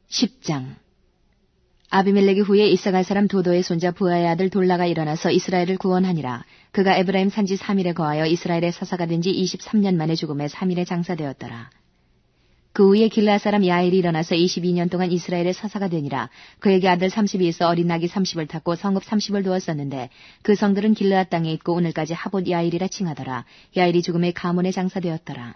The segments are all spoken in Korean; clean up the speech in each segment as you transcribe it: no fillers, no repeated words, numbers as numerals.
10장. 아비멜렉이 후에 이사갈 사람 도도의 손자 부하의 아들 돌라가 일어나서 이스라엘을 구원하니라. 그가 에브라임 산지 3일에 거하여 이스라엘의 사사가 된 지 23년 만에 죽음에 3일에 장사되었더라. 그 후에 길르앗 사람 야일이 일어나서 22년 동안 이스라엘의 사사가 되니라. 그에게 아들 30이 있어 어린 낙이 30을 탔고 성읍 30을 두었었는데 그 성들은 길르앗 땅에 있고 오늘까지 하봇 야일이라 칭하더라. 야일이 죽음에 가문에 장사되었더라.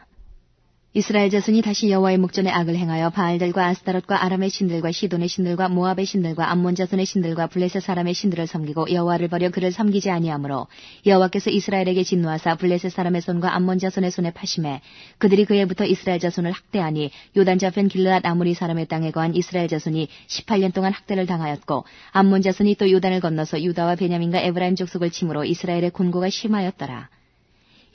이스라엘 자손이 다시 여호와의 목전에 악을 행하여 바알들과 아스타롯과 아람의 신들과 시돈의 신들과 모압의 신들과 암몬 자손의 신들과 블레셋 사람의 신들을 섬기고 여호와를 버려 그를 섬기지 아니하므로 여호와께서 이스라엘에게 진노하사 블레셋 사람의 손과 암몬 자손의 손에 파심해 그들이 그에부터 이스라엘 자손을 학대하니 요단 저편 길르앗 아모리 사람의 땅에 거한 이스라엘 자손이 18년 동안 학대를 당하였고 암몬 자손이 또 요단을 건너서 유다와 베냐민과 에브라임 족속을 침으로 이스라엘의 곤고가 심하였더라.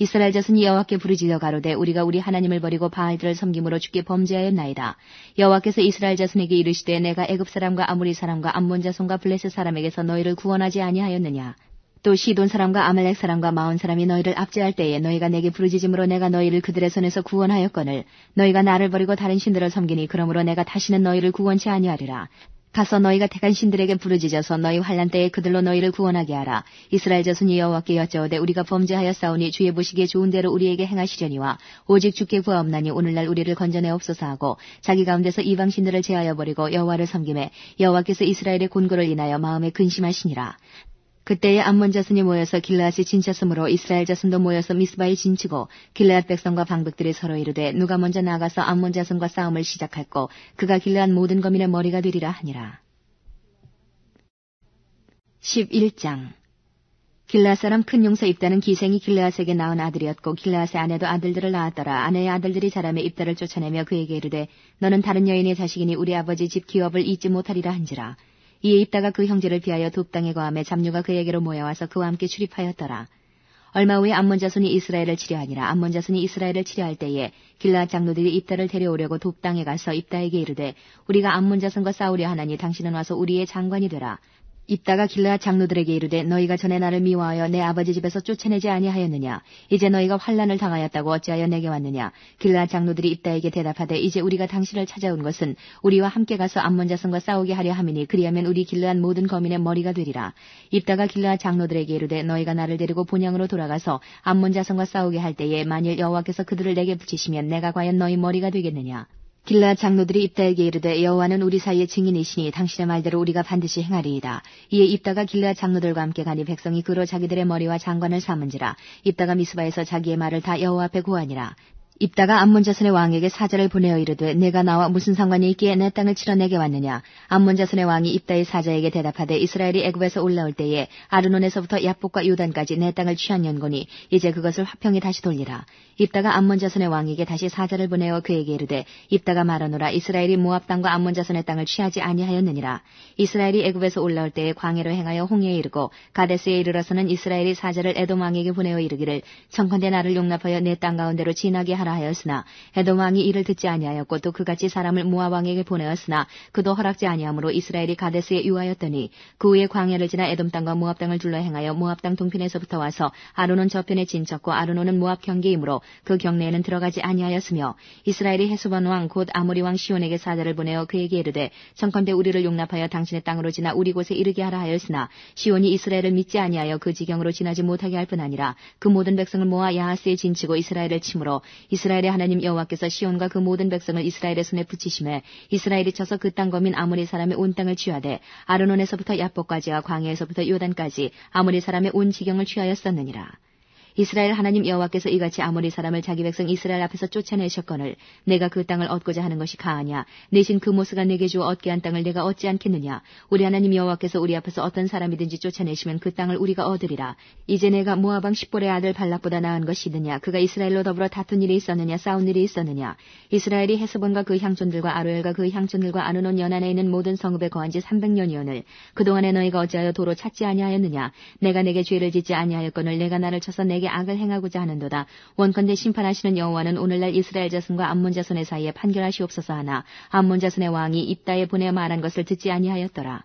이스라엘 자손이 여호와께 부르짖어 가로되 우리가 우리 하나님을 버리고 바알들을 섬김으로 주께 범죄하였나이다. 여호와께서 이스라엘 자손에게 이르시되 내가 애굽 사람과 아모리 사람과 암몬 자손과 블레셋 사람에게서 너희를 구원하지 아니하였느냐. 또 시돈 사람과 아말렉 사람과 마온 사람이 너희를 압제할 때에 너희가 내게 부르짖음으로 내가 너희를 그들의 손에서 구원하였거늘 너희가 나를 버리고 다른 신들을 섬기니 그러므로 내가 다시는 너희를 구원치 아니하리라. 가서 너희가 택한 신들에게 부르짖어서 너희 환난 때에 그들로 너희를 구원하게 하라. 이스라엘 자손이 여호와께 여짜오되 우리가 범죄하였사오니 주의 보시기에 좋은 대로 우리에게 행하시려니와 오직 주께 구하옵나니 오늘날 우리를 건져내옵소서 하고 자기 가운데서 이방 신들을 제하여 버리고 여호와를 섬김에 여호와께서 이스라엘의 곤고를 인하여 마음에 근심하시니라. 그때에 암몬 자손이 모여서 길르앗이 진쳤으므로 이스라엘 자손도 모여서 미스바에 진치고 길르앗 백성과 방백들이 서로 이르되 누가 먼저 나가서 암몬 자손과 싸움을 시작할꼬 그가 길르앗 모든 거민의 머리가 되리라 하니라. 11장. 길르앗 사람 큰 용사 입다는 기생이 길르앗에게 낳은 아들이었고 길르앗의 아내도 아들들을 낳았더라. 아내의 아들들이 자라매 입다를 쫓아내며 그에게 이르되 너는 다른 여인의 자식이니 우리 아버지 집 기업을 잊지 못하리라 한지라. 이에 입다가 그 형제를 피하여 둣 땅에 거하매 잡류가 그에게로 모여와서 그와 함께 출입하였더라. 얼마 후에 암몬 자손이 이스라엘을 치려하니라. 암몬 자손이 이스라엘을 치려할 때에 길르앗 장로들이 입다를 데려오려고 둣 땅에 가서 입다에게 이르되 우리가 암몬 자손과 싸우려 하나니 당신은 와서 우리의 장관이 되라. 입다가 길르앗 장로들에게 이르되 너희가 전에 나를 미워하여 내 아버지 집에서 쫓아내지 아니하였느냐. 이제 너희가 환난을 당하였다고 어찌하여 내게 왔느냐. 길르앗 장로들이 입다에게 대답하되 이제 우리가 당신을 찾아온 것은 우리와 함께 가서 암몬 자손과 싸우게 하려 함이니 그리하면 우리 길르앗 모든 거민의 머리가 되리라. 입다가 길르앗 장로들에게 이르되 너희가 나를 데리고 본향으로 돌아가서 암몬 자손과 싸우게 할 때에 만일 여호와께서 그들을 내게 붙이시면 내가 과연 너희 머리가 되겠느냐. 길르앗 장로들이 입다에게 이르되 여호와는 우리 사이의 증인이시니 당신의 말대로 우리가 반드시 행하리이다. 이에 입다가 길르앗 장로들과 함께 가니 백성이 그로 자기들의 머리와 장관을 삼은지라. 입다가 미스바에서 자기의 말을 다 여호와 앞에 고하니라. 입다가 암몬 자손의 왕에게 사자를 보내어 이르되 내가 나와 무슨 상관이 있기에 내 땅을 치러 내게 왔느냐. 암몬 자손의 왕이 입다의 사자에게 대답하되 이스라엘이 애굽에서 올라올 때에 아르논에서부터 야복과 요단까지 내 땅을 취한 연고니 이제 그것을 화평히 다시 돌리라. 입다가 암몬 자손의 왕에게 다시 사자를 보내어 그에게 이르되 입다가 말하노라. 이스라엘이 모압 땅과 암몬 자손의 땅을 취하지 아니하였느니라. 이스라엘이 애굽에서 올라올 때에 광해로 행하여 홍해에 이르고 가데스에 이르러서는 이스라엘이 사자를 에돔 왕에게 보내어 이르기를 청컨대 나를 용납하여 내 땅 가운데로 지나게 하라 하였으나 에돔 왕이 이를 듣지 아니하였고 또 그같이 사람을 모압 왕에게 보내었으나 그도 허락지 아니하므로 이스라엘이 가데스에 유하였더니 그 후에 광야를 지나 에돔 땅과 모압 땅을 둘러 행하여 모압 땅 동편에서부터 와서 아르논 저편에 진쳤고 아르논은 모압 경계이므로 그 경내에는 들어가지 아니하였으며 이스라엘이 헤스본 왕 곧 아모리 왕 시온에게 사자를 보내어 그에게 이르되 청컨대 우리를 용납하여 당신의 땅으로 지나 우리 곳에 이르게 하라 하였으나 시온이 이스라엘을 믿지 아니하여 그 지경으로 지나지 못하게 할 뿐 아니라 그 모든 백성을 모아 야하스에 진치고 이스라엘을 치므로 이스라엘의 하나님 여호와께서 시온과 그 모든 백성을 이스라엘의 손에 붙이심에 이스라엘이 쳐서 그 땅 거민 아모리 사람의 온 땅을 취하되 아르논에서부터 야복까지와 광야에서부터 요단까지 아모리 사람의 온 지경을 취하였었느니라. 이스라엘 하나님 여호와께서 이같이 아모리 사람을 자기 백성 이스라엘 앞에서 쫓아내셨거늘 내가 그 땅을 얻고자 하는 것이 가하냐. 내신 그 모스가 내게 주어 얻게 한 땅을 내가 얻지 않겠느냐. 우리 하나님 여호와께서 우리 앞에서 어떤 사람이든지 쫓아내시면 그 땅을 우리가 얻으리라. 이제 내가 모압 왕 십볼의 아들 발락보다 나은 것이 있느냐. 그가 이스라엘로 더불어 다툰 일이 있었느냐. 싸운 일이 있었느냐. 이스라엘이 헤스본과 그 향촌들과 아로엘과 그 향촌들과 아르논 연안에 있는 모든 성읍에 거한 지 300년이오늘 그동안에 너희가 어찌하여 도로 찾지 아니하였느냐. 내가 내게 죄를 짓지 아니하였거늘 내가 나를 쳐서 내게 악을 행하고자 하는도다. 원컨대 심판하시는 여호와는 오늘날 이스라엘 자손과 암몬 자손의 사이에 판결하시옵소서 하나 암몬 자손의 왕이 입다에 보내 말한 것을 듣지 아니하였더라.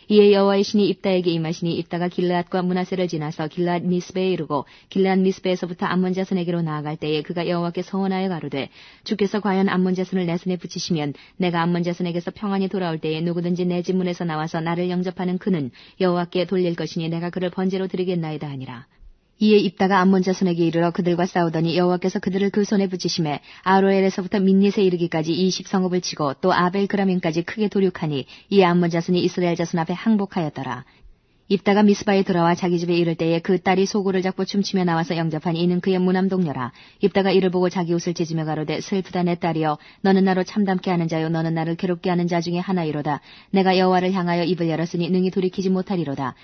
이에 여호와의 신이 입다에게 임하시니 입다가 길르앗과 므낫세를 지나서 길르앗 미스베에 이르고 길르앗 미스베에서부터 암몬 자손에게로 나아갈 때에 그가 여호와께 서원하여 가로되 주께서 과연 암몬 자손을 내 손에 붙이시면 내가 암몬 자손에게서 평안히 돌아올 때에 누구든지 내 집 문에서 나와서 나를 영접하는 그는 여호와께 돌릴 것이니 내가 그를 번제로 드리겠나이다 하니라. 이에 입다가 암몬 자손에게 이르러 그들과 싸우더니 여호와께서 그들을 그 손에 붙이심에 아로엘에서부터 민닛에 이르기까지 20성읍을 치고 또 아벨그라민까지 크게 도륙하니 이에 암몬 자손이 이스라엘 자손 앞에 항복하였더라. 입다가 미스바에 돌아와 자기 집에 이를 때에 그 딸이 소고를 잡고 춤추며 나와서 영접하니 이는 그의 무남동녀라. 입다가 이를 보고 자기 옷을 찢으며 가로되 슬프다 내 딸이여 너는 나로 참담케 하는 자요 너는 나를 괴롭게 하는 자 중에 하나이로다. 내가 여호와를 향하여 입을 열었으니 능히 돌이키지 못하리로다.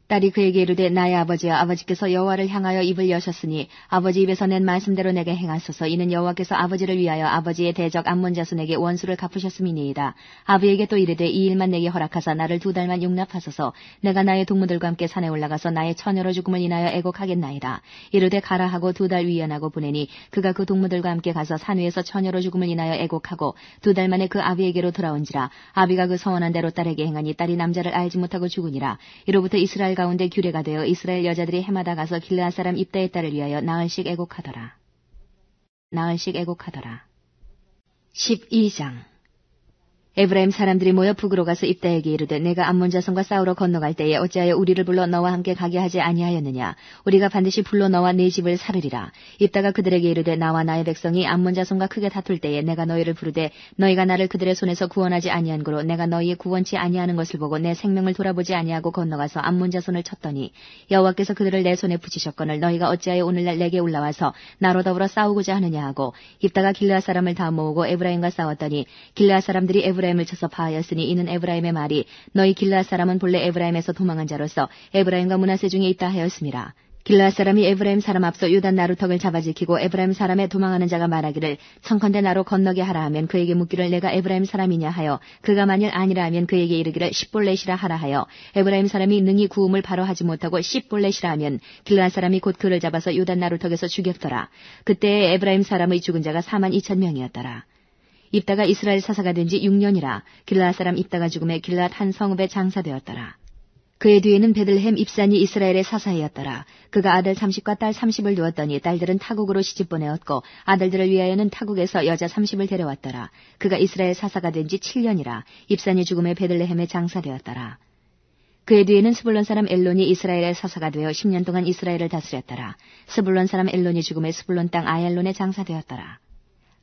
딸이 그에게 이르되 나의 아버지여 아버지께서 여호와를 향하여 입을 여셨으니 아버지 입에서 낸 말씀대로 내게 행하소서. 이는 여호와께서 아버지를 위하여 아버지의 대적 암몬 자손에게 원수를 갚으셨음이니이다. 아비에게 또 이르되 이 일만 내게 허락하사 나를 2달만 용납하소서. 내가 나의 동무들과 함께 산에 올라가서 나의 처녀로 죽음을 인하여 애곡하겠나이다. 이르되 가라 하고 2달 위안하고 보내니 그가 그 동무들과 함께 가서 산 위에서 처녀로 죽음을 인하여 애곡하고 2달 만에 그 아비에게로 돌아온지라. 아비가 그 서원한 대로 딸에게 행하니 딸이 남자를 알지 못하고 죽으니라. 이로부터 이스라엘 가운데 규례가 되어 이스라엘 여자들이 해마다 가서 길르앗 사람 입다의 딸을 위하여 나흘씩 애곡하더라. 12장 에브라임 사람들이 모여 북으로 가서 입다에게 이르되 내가 암몬 자손과 싸우러 건너갈 때에 어찌하여 우리를 불러 너와 함께 가게 하지 아니하였느냐. 우리가 반드시 불러 너와 네 집을 살으리라. 입다가 그들에게 이르되 나와 나의 백성이 암몬 자손과 크게 다툴 때에 내가 너희를 부르되 너희가 나를 그들의 손에서 구원하지 아니한 고로 내가 너희의 구원치 아니하는 것을 보고 내 생명을 돌아보지 아니하고 건너가서 암몬 자손을 쳤더니 여호와께서 그들을 내 손에 붙이셨거늘 너희가 어찌하여 오늘날 내게 올라와서 나로 더불어 싸우고자 하느냐 하고 입다가 길르앗 사람을 다 모으고 에브라임과 싸웠더니 길르앗 사람들이 에브라임을 쳐서 파하였으니 이는 에브라임의 말이 너희 길르앗 사람은 본래 에브라임에서 도망한 자로서 에브라임과 므낫세 중에 있다 하였음이라. 길르앗 사람이 에브라임 사람 앞서 유단 나루턱을 잡아지키고 에브라임 사람의 도망하는 자가 말하기를 청컨대 나로 건너게 하라 하면 그에게 묻기를 내가 에브라임 사람이냐 하여 그가 만일 아니라 하면 그에게 이르기를 십볼렛이라 하라 하여 에브라임 사람이 능히 구음을 바로 하지 못하고 십볼렛이라 하면 길르앗 사람이 곧 그를 잡아서 유단 나루턱에서 죽였더라. 그때에 에브라임 사람의 죽은 자가 42,000명이었더라. 입다가 이스라엘 사사가 된 지 6년이라 길르앗 사람 입다가 죽음에 길르앗 한 성읍에 장사되었더라. 그의 뒤에는 베들레헴 입산이 이스라엘의 사사이었더라. 그가 아들 30과 딸 30을 두었더니 딸들은 타국으로 시집 보내었고 아들들을 위하여는 타국에서 여자 30을 데려왔더라. 그가 이스라엘 사사가 된 지 7년이라 입산이 죽음에 베들레헴에 장사되었더라. 그의 뒤에는 스불론 사람 엘론이 이스라엘의 사사가 되어 10년 동안 이스라엘을 다스렸더라. 스불론 사람 엘론이 죽음에 스불론 땅 아얄론에 장사되었더라.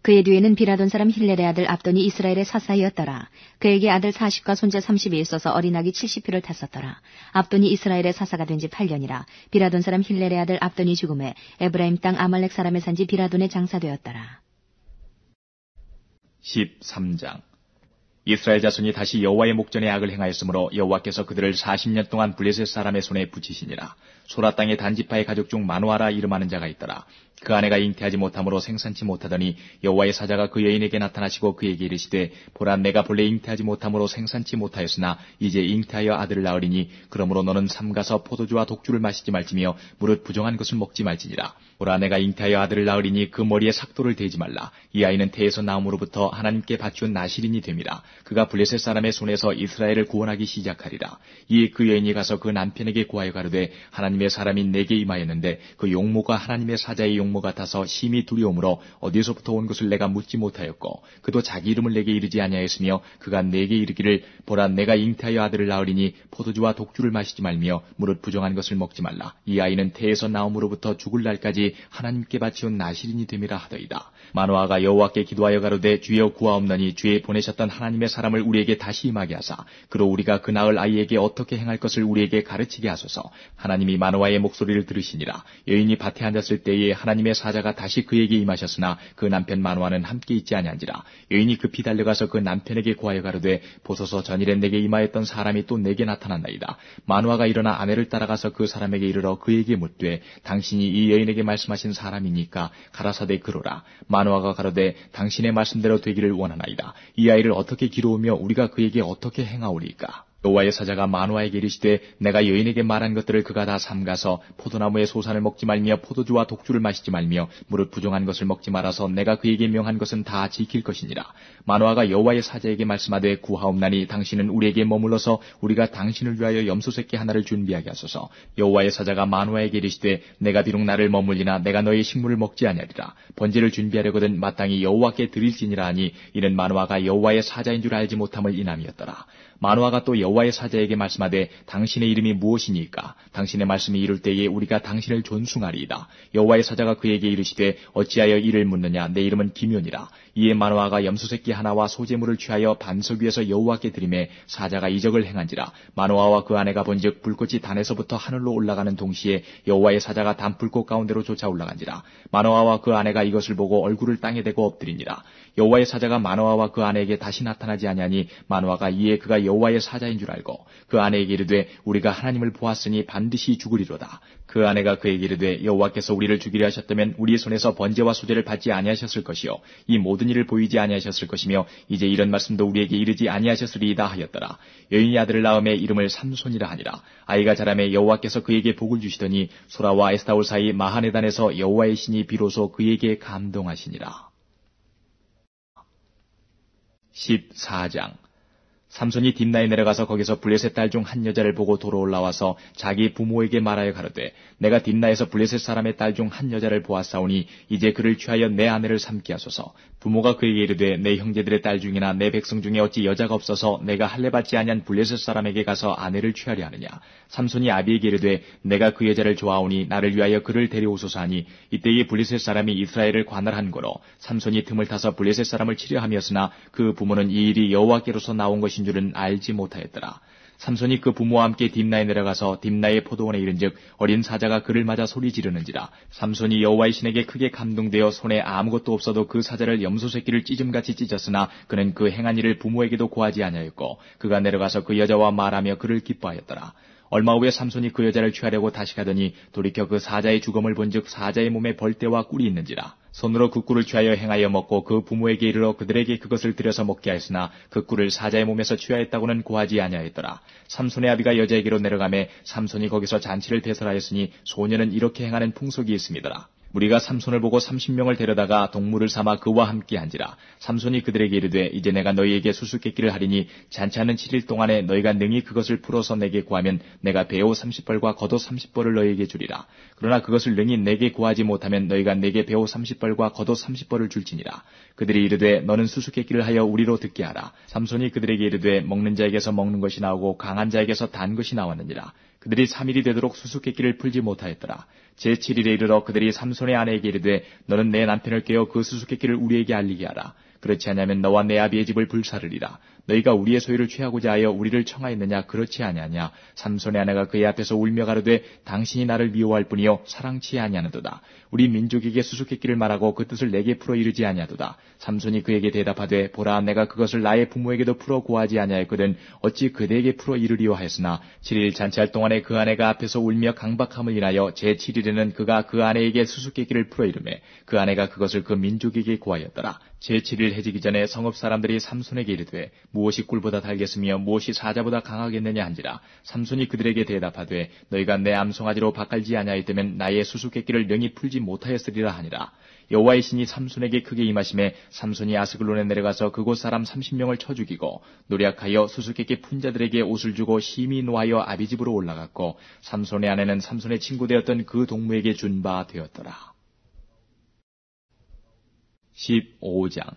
그의 뒤에는 비라돈 사람 힐렐의 아들 압돈이 이스라엘의 사사이었더라. 그에게 아들 40과 손자 30이 있어서 어린아기 70표를 탔었더라. 압돈이 이스라엘의 사사가 된 지 8년이라. 비라돈 사람 힐렐의 아들 압돈이 죽음에 에브라임 땅 아말렉 사람의 산지 비라돈에 장사되었더라. 13장 이스라엘 자손이 다시 여호와의 목전에 악을 행하였으므로 여호와께서 그들을 40년 동안 블레셋 사람의 손에 붙이시니라. 소라 땅의 단지파의 가족 중 마노아라 이름하는 자가 있더라. 그 아내가 잉태하지 못함으로 생산치 못하더니 여호와의 사자가 그 여인에게 나타나시고 그에게 이르시되 보라 내가 본래 잉태하지 못함으로 생산치 못하였으나 이제 잉태하여 아들을 낳으리니 그러므로 너는 삼가서 포도주와 독주를 마시지 말지며 무릇 부정한 것을 먹지 말지니라. 보라 내가 잉태하여 아들을 낳으리니 그 머리에 삭도를 대지 말라. 이 아이는 태에서 나옴으로부터 하나님께 바치온 나실인이 됨이라. 그가 블레셋 사람의 손에서 이스라엘을 구원하기 시작하리라. 이에 그 여인이 가서 그 남편에게 구하여 가로되 하나님의 사람이 내게 임하였는데 그 용모가 하나님의 사자의 용모 같아서 심히 두려움으로 어디서부터 온 것을 내가 묻지 못하였고 그도 자기 이름을 내게 이르지 아니하였으며 그가 내게 이르기를 보라 내가 잉태하여 아들을 낳으리니 포도주와 독주를 마시지 말며 무릇 부정한 것을 먹지 말라. 이 아이는 태에서 나옴으로부터 죽을 날까지 하나님께 바치온 나실인이 됨이라 하더이다. 마노아가 여호와께 기도하여 가로되 주여 구하옵나니 주의 보내셨던 하나님의 사람을 우리에게 다시 임하게 하사 그로 우리가 그 낳을 아이에게 어떻게 행할 것을 우리에게 가르치게 하소서. 하나님이 마노아의 목소리를 들으시니라. 여인이 밭에 앉았을 때에 하나님의 사자가 다시 그에게 임하셨으나 그 남편 마노아는 함께 있지 아니한지라. 여인이 급히 달려가서 그 남편에게 구하여 가로되 보소서 전일에 내게 임하였던 사람이 또 내게 나타났나이다. 마노아가 일어나 아내를 따라가서 그 사람에게 이르러 그에게 묻되 당신이 이 여인에게 말씀하신 사람이니까 가라사대 그러라. 마노아가 가로되 당신의 말씀대로 되기를 원하나이다. 이 아이를 어떻게 기르우며 우리가 그에게 어떻게 행하오리까. 여호와의 사자가 마노아에게 이르시되 내가 여인에게 말한 것들을 그가 다 삼가서 포도나무의 소산을 먹지 말며 포도주와 독주를 마시지 말며 무릇 부정한 것을 먹지 말아서 내가 그에게 명한 것은 다 지킬 것이니라. 마노아가 여호와의 사자에게 말씀하되 구하옵나니 당신은 우리에게 머물러서 우리가 당신을 위하여 염소 새끼 하나를 준비하게 하소서. 여호와의 사자가 마노아에게 이르시되 내가 비록 나를 머물리나 내가 너의 식물을 먹지 아니하리라. 번제를 준비하려거든 마땅히 여호와께 드릴지니라 하니 이는 마노아가 여호와의 사자인 줄 알지 못함을 인함이었더라. 마노아가 또 여호와의 사자에게 말씀하되 당신의 이름이 무엇이니까? 당신의 말씀이 이룰 때에 우리가 당신을 존숭하리이다. 여호와의 사자가 그에게 이르시되 어찌하여 이를 묻느냐? 내 이름은 기묘니라. 이에 마노아가 염소새끼 하나와 소제물을 취하여 반석 위에서 여호와께 드리매 사자가 이적을 행한지라. 마노아와 그 아내가 본즉 불꽃이 단에서부터 하늘로 올라가는 동시에 여호와의 사자가 단불꽃 가운데로 쫓아 올라간지라. 마노아와 그 아내가 이것을 보고 얼굴을 땅에 대고 엎드리니라. 여호와의 사자가 마노아와 그 아내에게 다시 나타나지 아니하니 마노아가 이에 그가 여호와의 사자인 줄 알고 그 아내에게 이르되 우리가 하나님을 보았으니 반드시 죽으리로다. 그 아내가 그에게 이르되 여호와께서 우리를 죽이려 하셨다면 우리의 손에서 번제와 수제를 받지 아니하셨을 것이요 이 모든 일을 보이지 아니하셨을 것이며 이제 이런 말씀도 우리에게 이르지 아니하셨으리이다 하였더라. 여인이 아들을 낳음에 이름을 삼손이라 하니라. 아이가 자라매 여호와께서 그에게 복을 주시더니 소라와 에스타올 사이 마하네단에서 여호와의 신이 비로소 그에게 감동하시니라. 14장. 삼손이 딥나에 내려가서 거기서 블레셋 딸 중 한 여자를 보고 도로 올라와서 자기 부모에게 말하여 가로되 내가 딥나에서 블레셋 사람의 딸 중 한 여자를 보았사오니 이제 그를 취하여 내 아내를 삼게 하소서. 부모가 그에게 이르되 내 형제들의 딸 중이나 내 백성 중에 어찌 여자가 없어서 내가 할례 받지 아니한 블레셋 사람에게 가서 아내를 취하려 하느냐. 삼손이 아비에게 이르되 내가 그 여자를 좋아하오니 나를 위하여 그를 데려오소서 하니 이때에 블레셋 사람이 이스라엘을 관할한 거로 삼손이 틈을 타서 블레셋 사람을 치려 함이었으나 그 부모는 이 일이 여호와께로서 나온 것인 줄은 알지 못하였더라. 삼손이 그 부모와 함께 딥나에 내려가서 딥나의 포도원에 이른즉 어린 사자가 그를 맞아 소리 지르는지라. 삼손이 여호와의 신에게 크게 감동되어 손에 아무것도 없어도 그 사자를 염소 새끼를 찢음같이 찢었으나 그는 그 행한 일을 부모에게도 고하지 아니하였고 그가 내려가서 그 여자와 말하며 그를 기뻐하였더라. 얼마 후에 삼손이 그 여자를 취하려고 다시 가더니 돌이켜 그 사자의 죽음을 본즉 사자의 몸에 벌떼와 꿀이 있는지라. 손으로 그 꿀을 취하여 행하여 먹고 그 부모에게 이르러 그들에게 그것을 들여서 먹게 하였으나 그 꿀을 사자의 몸에서 취하였다고는 고하지 아니하였더라. 삼손의 아비가 여자에게로 내려가매 삼손이 거기서 잔치를 대설하였으니 소년은 이렇게 행하는 풍속이 있음이더라. 우리가 삼손을 보고 30명을 데려다가 동물을 삼아 그와 함께 한지라. 삼손이 그들에게 이르되 이제 내가 너희에게 수수께끼를 하리니 잔치하는 7일 동안에 너희가 능히 그것을 풀어서 내게 구하면 내가 배우 30벌과 겉옷 30벌을 너희에게 주리라. 그러나 그것을 능히 내게 구하지 못하면 너희가 내게 배우 30벌과 겉옷 30벌을 줄지니라. 그들이 이르되 너는 수수께끼를 하여 우리로 듣게 하라. 삼손이 그들에게 이르되 먹는 자에게서 먹는 것이 나오고 강한 자에게서 단 것이 나왔느니라. 그들이 3일이 되도록 수수께끼를 풀지 못하였더라. 제7일에 이르러 그들이 삼손의 아내에게 이르되 너는 내 남편을 깨어 그 수수께끼를 우리에게 알리게 하라. 그렇지 않으면 너와 내 아비의 집을 불사르리라. 너희가 우리의 소유를 취하고자 하여 우리를 청하였느냐? 그렇지 아니하냐? 삼손의 아내가 그의 앞에서 울며 가로되 당신이 나를 미워할 뿐이요 사랑치 아니하는도다. 우리 민족에게 수수께끼를 말하고 그 뜻을 내게 풀어 이르지 아니하도다. 삼손이 그에게 대답하되 보라 내가 그것을 나의 부모에게도 풀어 고하지 아니하였거든 어찌 그대에게 풀어 이르리오 하였으나 7일 잔치할 동안에 그 아내가 앞에서 울며 강박함을 인하여 제7일에는 그가 그 아내에게 수수께끼를 풀어 이르매 그 아내가 그것을 그 민족에게 고하였더라. 제7일 해지기 전에 성읍 사람들이 삼손에게 이르되 무엇이 꿀보다 달겠으며 무엇이 사자보다 강하겠느냐 한지라. 삼손이 그들에게 대답하되 너희가 내 암송아지로 바깔지 아니하였다면 나의 수수께끼를 능히 풀지 못하였으리라 하니라. 여호와의 신이 삼손에게 크게 임하심에 삼손이 아스글론에 내려가서 그곳 사람 30명을 쳐 죽이고 노력하여 수수께끼 푼 자들에게 옷을 주고 심히 노하여 아비 집으로 올라갔고 삼손의 아내는 삼손의 친구 되었던 그 동무에게 준 바 되었더라. 15장.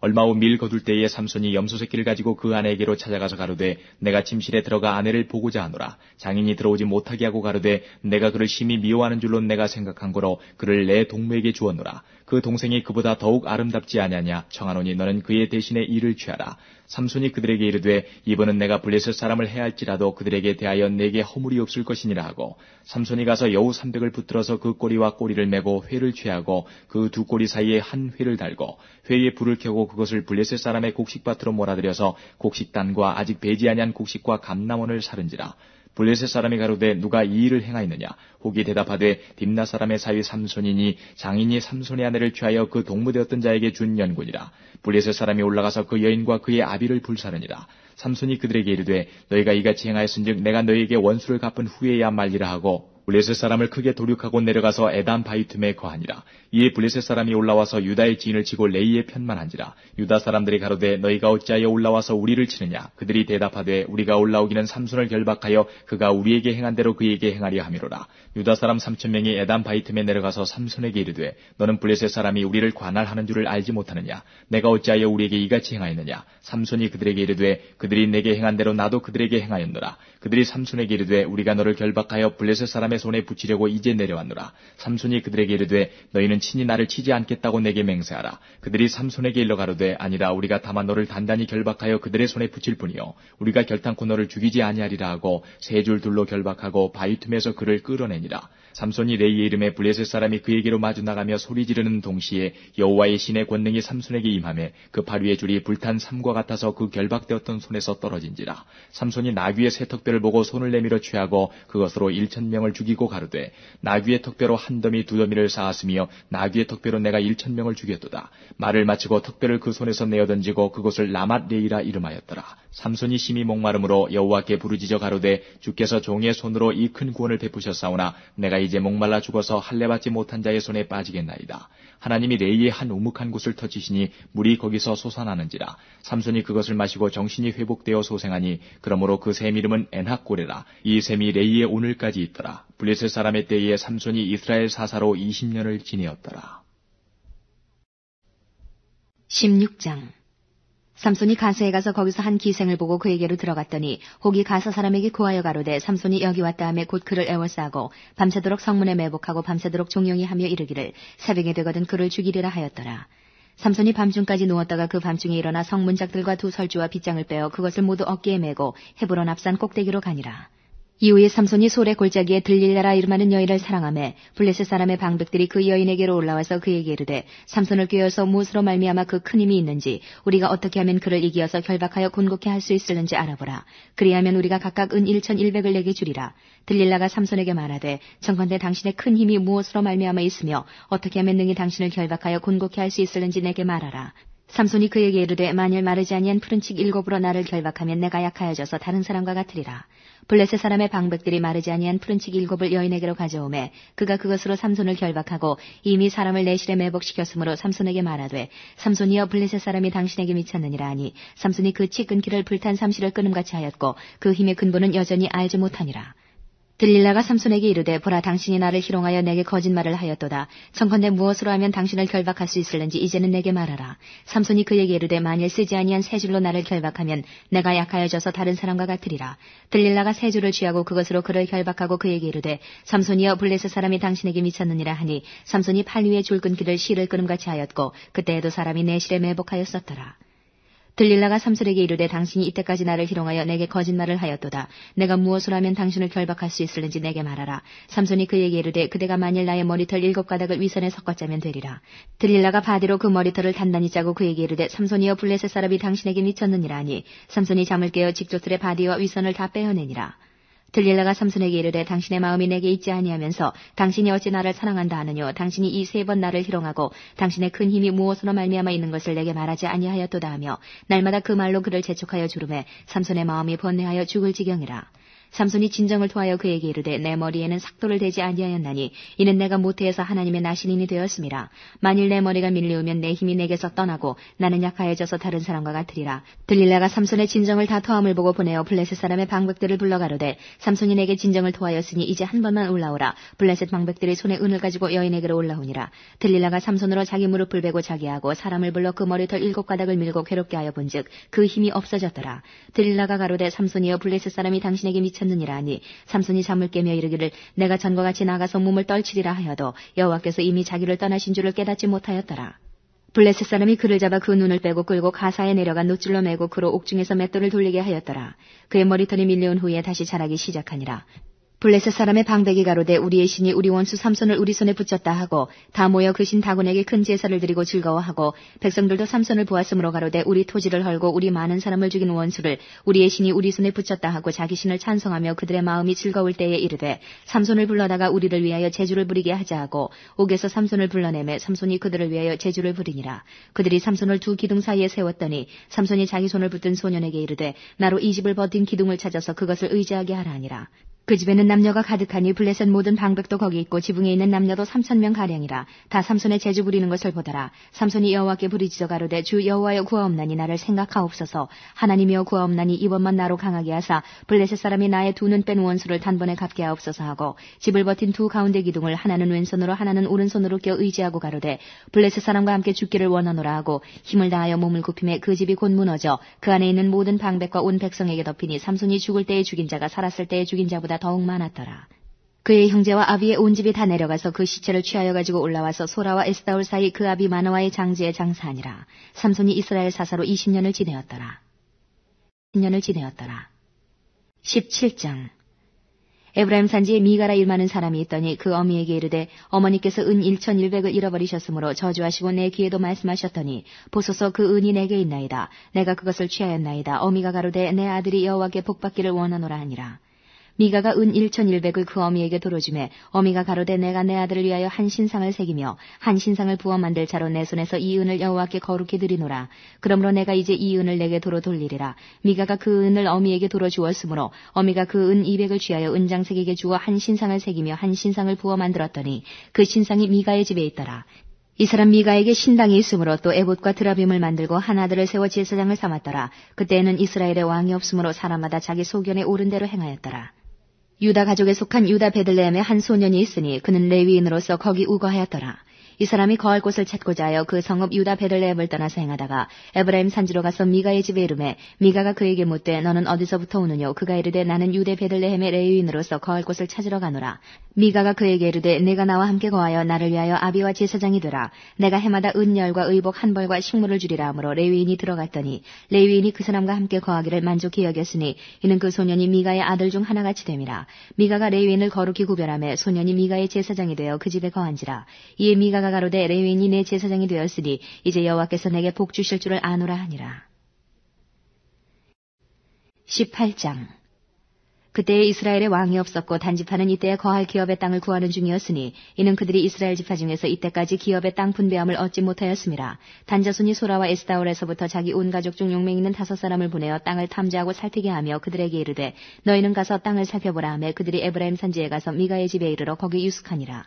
얼마 후 밀 거둘 때에 삼손이 염소 새끼를 가지고 그 아내에게로 찾아가서 가로되 내가 침실에 들어가 아내를 보고자 하노라. 장인이 들어오지 못하게 하고 가로되 내가 그를 심히 미워하는 줄로 내가 생각한 거로 그를 내 동무에게 주었노라. 그 동생이 그보다 더욱 아름답지 아니하냐? 청하노니 너는 그의 대신에 이를 취하라. 삼손이 그들에게 이르되 이번은 내가 블레셋 사람을 해할지라도 그들에게 대하여 내게 허물이 없을 것이니라 하고 삼손이 가서 여우 300을 붙들어서 그 꼬리와 꼬리를 메고 회를 취하고 그 두 꼬리 사이에 한 회를 달고 회에 불을 켜고 그것을 블레셋 사람의 곡식밭으로 몰아들여서 곡식단과 아직 배지 아니한 곡식과 감람원을 사른지라. 블레셋 사람이 가로되 누가 이 일을 행하였느냐? 혹이 대답하되 딥나 사람의 사위 삼손이니 장인이 삼손의 아내를 취하여 그 동무되었던 자에게 준 연군이라. 블레셋 사람이 올라가서 그 여인과 그의 아비를 불사르니라. 삼손이 그들에게 이르되 너희가 이같이 행하였은즉 내가 너희에게 원수를 갚은 후에야 말리라 하고 블레셋 사람을 크게 도륙하고 내려가서 에단 바이툼에 거하니라. 이에 블레셋 사람이 올라와서 유다의 지인을 치고 레이의 편만 한지라. 유다 사람들이 가로되 너희가 어찌하여 올라와서 우리를 치느냐? 그들이 대답하되 우리가 올라오기는 삼손을 결박하여 그가 우리에게 행한 대로 그에게 행하려 함이로라. 유다 사람 3,000명이 에단 바이툼에 내려가서 삼손에게 이르되 너는 블레셋 사람이 우리를 관할하는 줄을 알지 못하느냐? 내가 어찌하여 우리에게 이같이 행하였느냐? 삼손이 그들에게 이르되 그들이 내게 행한 대로 나도 그들에게 행하였노라. 그들이 삼손에게 이르되 우리가 너를 결박하여 블레셋 사람의 손에 붙이려고 이제 내려왔노라. 삼손이 그들에게 이르되 너희는 친히 나를 치지 않겠다고 내게 맹세하라. 그들이 삼손에게 일러 가로되 아니라 우리가 다만 너를 단단히 결박하여 그들의 손에 붙일 뿐이요 우리가 결탄코 너를 죽이지 아니하리라 하고 세 줄 둘로 결박하고 바이툼에서 그를 끌어내니라. 삼손이 레이의 이름에 블레셋 사람이 그에게로 마주 나가며 소리 지르는 동시에 여호와의 신의 권능이 삼손에게 임하매 그 팔 위의 줄이 불탄 삼과 같아서 그 결박되었던 손에서 떨어진지라. 삼손이 나귀의 새 턱뼈를 보고 손을 내밀어 취하고 그것으로 1,000명을 죽이고 가로되 나귀의 턱뼈로 한 더미 두 더미를 쌓았으며 나귀의 턱뼈로 내가 1,000명을 죽였도다. 말을 마치고 턱뼈를 그 손에서 내어 던지고 그곳을 라맛 레이라 이름하였더라. 삼손이 심히 목마름으로 여호와께 부르짖어 가로되 주께서 종의 손으로 이 큰 구원을 베푸셨사오나 내가 이제 목말라 죽어서 할례받지 못한 자의 손에 빠지겠나이다. 하나님이 레이의 한 우묵한 곳을 터치시니 물이 거기서 솟아나는지라. 삼손이 그것을 마시고 정신이 회복되어 소생하니 그러므로 그 샘 이름은 엔학고레라. 이 샘이 레이의 오늘까지 있더라. 블레셋 사람의 때에 삼손이 이스라엘 사사로 20년을 지내었더라. 16장. 삼손이 가스에 가서 거기서 한 기생을 보고 그에게로 들어갔더니 혹이 가스 사람에게 고하여 가로되 삼손이 여기 왔다 하며 곧 그를 애워싸고 밤새도록 성문에 매복하고 밤새도록 종용이 하며 이르기를 새벽이 되거든 그를 죽이리라 하였더라. 삼손이 밤중까지 누웠다가 그 밤중에 일어나 성문짝들과 두 설주와 빗장을 빼어 그것을 모두 어깨에 메고 헤브론 앞산 꼭대기로 가니라. 이후에 삼손이 솔의 골짜기에 들릴라라 이름하는 여인을 사랑하매 블레셋 사람의 방백들이 그 여인에게로 올라와서 그에게 이르되 삼손을 꾀어서 무엇으로 말미암아 그 큰 힘이 있는지 우리가 어떻게 하면 그를 이기어서 결박하여 곤곡해 할 수 있을는지 알아보라. 그리하면 우리가 각각 은 1,100을 내게 주리라. 들릴라가 삼손에게 말하되 청컨대 당신의 큰 힘이 무엇으로 말미암아 있으며 어떻게 하면 능히 당신을 결박하여 곤곡해 할 수 있을는지 내게 말하라. 삼손이 그에게 이르되 만일 마르지 아니한 푸른 칙 7으로 나를 결박하면 내가 약하여져서 다른 사람과 같으리라. 블레셋 사람의 방백들이 마르지 아니한 푸른 칙 7을 여인에게로 가져오매 그가 그것으로 삼손을 결박하고 이미 사람을 내실에 매복시켰으므로 삼손에게 말하되 삼손이여 블레셋 사람이 당신에게 미쳤느니라 하니 삼손이 그 칙 끊기를 불탄 삼실을 끊음같이 하였고 그 힘의 근본은 여전히 알지 못하니라. 들릴라가 삼손에게 이르되 보라 당신이 나를 희롱하여 내게 거짓말을 하였도다. 청컨대 무엇으로 하면 당신을 결박할 수 있을는지 이제는 내게 말하라. 삼손이 그에게 이르되 만일 쓰지 아니한 세 줄로 나를 결박하면 내가 약하여져서 다른 사람과 같으리라. 들릴라가 세 줄을 취하고 그것으로 그를 결박하고 그에게 이르되 삼손이여 블레셋 사람이 당신에게 미쳤느니라 하니 삼손이 팔 위에 줄 끊기를 실을 끊음같이 하였고 그때에도 사람이 내 실에 매복하였었더라. 들릴라가 삼손에게 이르되 당신이 이때까지 나를 희롱하여 내게 거짓말을 하였도다. 내가 무엇을 하면 당신을 결박할 수 있을는지 내게 말하라. 삼손이 그에게 이르되 그대가 만일 나의 머리털 7가닥을 위선에 섞어짜면 되리라. 들릴라가 바디로 그 머리털을 단단히 짜고 그에게 이르되 삼손이여 블레셋 사람이 당신에게 미쳤느니라 하니 삼손이 잠을 깨어 직조틀의 바디와 위선을 다 빼어내니라. 들릴라가 삼손에게 이르되 당신의 마음이 내게 있지 아니하면서 당신이 어찌 나를 사랑한다 하느뇨. 당신이 이 3번 나를 희롱하고 당신의 큰 힘이 무엇으로 말미암아 있는 것을 내게 말하지 아니하였도다 하며 날마다 그 말로 그를 재촉하여 주르매 삼손의 마음이 번뇌하여 죽을 지경이라. 삼손이 진정을 토하여 그에게 이르되 내 머리에는 삭도를 대지 아니하였나니 이는 내가 모태에서 하나님의 나신인이 되었음이라. 만일 내 머리가 밀리우면 내 힘이 내게서 떠나고 나는 약하여져서 다른 사람과 같으리라. 들릴라가 삼손의 진정을 다 토함을 보고 보내어 블레셋 사람의 방백들을 불러 가로되 삼손이 내게 진정을 토하였으니 이제 한 번만 올라오라. 블레셋 방백들이 손에 은을 가지고 여인에게로 올라오니라. 들릴라가 삼손으로 자기 무릎을 베고 자기하고 사람을 불러 그 머리털 7가닥을 밀고 괴롭게 하여 본즉 그 힘이 없어졌더라. 들릴라가 가로되 삼손이여 블레셋 사람이 당신에게 미쳤느니라 하니 삼손이 잠을 깨며 이르기를 내가 전과 같이 나가서 몸을 떨치리라 하여도 여호와께서 이미 자기를 떠나신 줄을 깨닫지 못하였더라. 블레셋 사람이 그를 잡아 그 눈을 빼고 끌고 가사에 내려가 노줄로 매고 그로 옥중에서 맷돌을 돌리게 하였더라. 그의 머리털이 밀려온 후에 다시 자라기 시작하니라. 블레셋 사람의 방백이 가로되 우리의 신이 우리 원수 삼손을 우리 손에 붙였다 하고 다 모여 그 신 다곤에게 큰 제사를 드리고 즐거워하고 백성들도 삼손을 보았으므로 가로되 우리 토지를 헐고 우리 많은 사람을 죽인 원수를 우리의 신이 우리 손에 붙였다 하고 자기 신을 찬송하며 그들의 마음이 즐거울 때에 이르되 삼손을 불러다가 우리를 위하여 제주를 부리게 하자 하고 옥에서 삼손을 불러내매 삼손이 그들을 위하여 제주를 부리니라. 그들이 삼손을 두 기둥 사이에 세웠더니 삼손이 자기 손을 붙든 소년에게 이르되 나로 이 집을 버틴 기둥을 찾아서 그것을 의지하게 하라 하니라. 그 집에는 남녀가 가득하니 블레셋 모든 방백도 거기 있고 지붕에 있는 남녀도 3,000명 가량이라. 다 삼손의 제주 부리는 것을 보더라. 삼손이 여호와께 부르짖어 가로되 주 여호와여 구하옵나니 나를 생각하옵소서. 하나님이여 구하옵나니 이번만 나로 강하게 하사 블레셋 사람이 나의 두 눈 뺀 원수를 단번에 갚게 하옵소서 하고 집을 버틴 두 가운데 기둥을 하나는 왼손으로 하나는 오른손으로 껴 의지하고 가로되 블레셋 사람과 함께 죽기를 원하노라 하고 힘을 다하여 몸을 굽히매 그 집이 곧 무너져 그 안에 있는 모든 방백과 온 백성에게 덮이니 삼손이 죽을 때에 죽인 자가 살았을 때에 죽인 자보다 더욱 많았더라. 그의 형제와 아비의 온 집이 다 내려가서 그 시체를 취하여 가지고 올라와서 소라와 에스다올 사이 그 아비 마노아의 장지에 장사하니라. 삼손이 이스라엘 사사로 20년을 지내었더라. 17장 에브라임 산지에 미가라 일많은 사람이 있더니 그 어미에게 이르되 어머니께서 은 1,100을 잃어버리셨으므로 저주하시고 내 귀에도 말씀하셨더니 보소서 그 은이 내게 있나이다. 내가 그것을 취하였나이다. 어미가 가로되 내 아들이 여호와께 복받기를 원하노라 하니라. 미가가 은 1,100을 그 어미에게 도로주매 어미가 가로되 내가 내 아들을 위하여 한 신상을 새기며 한 신상을 부어 만들 자로 내 손에서 이 은을 여호와께 거룩히 드리노라. 그러므로 내가 이제 이 은을 내게 도로 돌리리라. 미가가 그 은을 어미에게 도로 주었으므로 어미가 그 은 200을 취하여 은장색에게 주어 한 신상을 새기며 한 신상을 부어 만들었더니 그 신상이 미가의 집에 있더라. 이 사람 미가에게 신당이 있으므로 또 에봇과 드라빔을 만들고 한 아들을 세워 제사장을 삼았더라. 그때에는 이스라엘의 왕이 없으므로 사람마다 자기 소견에 옳은 대로 행하였더라. 유다 가족에 속한 유다 베들레헴에 한 소년이 있으니 그는 레위인으로서 거기 우거하였더라. 이 사람이 거할 곳을 찾고자 하여 그 성읍 유다 베들레헴을 떠나서 행하다가 에브라임 산지로 가서 미가의 집에 이르매 미가가 그에게 묻되 너는 어디서부터 오느뇨? 그가 이르되 나는 유대 베들레헴의 레위인으로서 거할 곳을 찾으러 가노라. 미가가 그에게 이르되 내가 나와 함께 거하여 나를 위하여 아비와 제사장이 되라. 내가 해마다 은열과 의복 한 벌과 식물을 주리라 하므로 레위인이 들어갔더니 레위인이 그 사람과 함께 거하기를 만족히 여겼으니 이는 그 소년이 미가의 아들 중 하나같이 됨이라. 미가가 레위인을 거룩히 구별하며 소년이 미가의 제사장이 되어 그 집에 거한지라. 이에 미가가 가로되 레위인이 내 제사장이 되었으니 이제 여호와께서 내게 복 주실 줄을 아노라 하니라. 18장 그때에 이스라엘에 왕이 없었고 단지파는 이때에 거할 기업의 땅을 구하는 중이었으니 이는 그들이 이스라엘 지파 중에서 이때까지 기업의 땅 분배함을 얻지 못하였음이라. 단자손이 소라와 에스다올에서부터 자기 온 가족 중 용맹 있는 5사람을 보내어 땅을 탐지하고 살피게 하며 그들에게 이르되 너희는 가서 땅을 살펴보라 하며 그들이 에브라임 산지에 가서 미가의 집에 이르러 거기 유숙하니라.